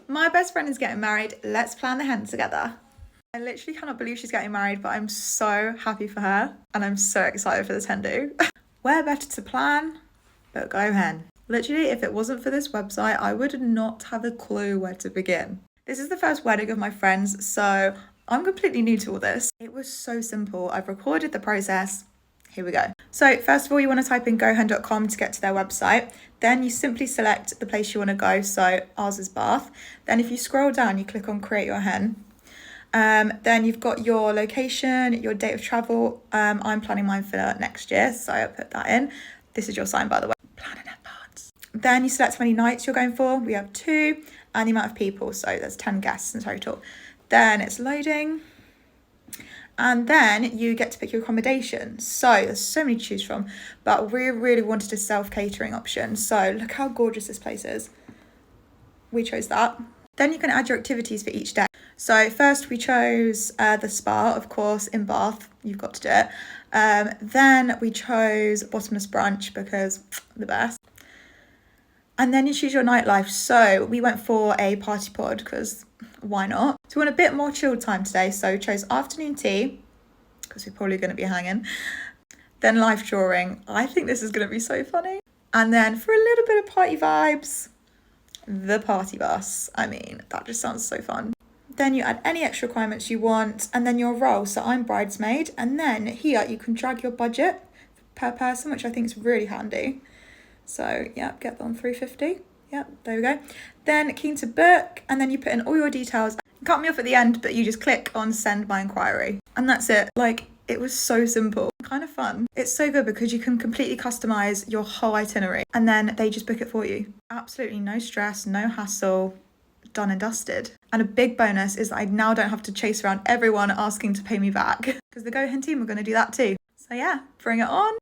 My best friend is getting married. Let's plan the hen together. I literally cannot believe she's getting married, but I'm so happy for her and I'm so excited for this hen do. Where better to plan but GoHen. Literally, if it wasn't for this website, I would not have a clue where to begin. This is the first wedding of my friends, so I'm completely new to all this. It was so simple. I've recorded the process. Here we go. So first of all, you want to type in gohen.com to get to their website. Then you simply select the place you want to go. So ours is Bath. Then if you scroll down, you click on create your hen. Then you've got your location, your date of travel. I'm planning mine for next year, so I'll put that in. This is your sign, by the way. Plan in advance. Then you select how many nights you're going for. We have 2, and the amount of people. So there's 10 guests in total. Then it's loading. And then you get to pick your accommodation. So there's so many to choose from, but we really wanted a self-catering option. So look how gorgeous this place is. We chose that. Then you can add your activities for each day. So first we chose the spa, of course, in Bath. You've got to do it. Then we chose bottomless brunch because the best. And then you choose your nightlife. So we went for a party pod because why not? So we want a bit more chilled time today. So we chose afternoon tea because we're probably going to be hanging. Then life drawing. I think this is going to be so funny. And then for a little bit of party vibes, the party bus. I mean, that just sounds so fun. Then you add any extra requirements you want and then your role. So I'm bridesmaid, and then here you can drag your budget per person, which I think is really handy. So yeah, get that on 350. Yeah, there we go. Then keen to book, and then you put in all your details. Cut me off at the end, but you just click on send my inquiry. And that's it. Like, it was so simple, kind of fun. It's so good because you can completely customize your whole itinerary and then they just book it for you. Absolutely no stress, no hassle, done and dusted. And a big bonus is that I now don't have to chase around everyone asking to pay me back because the GoHen team are going to do that too. So yeah, bring it on.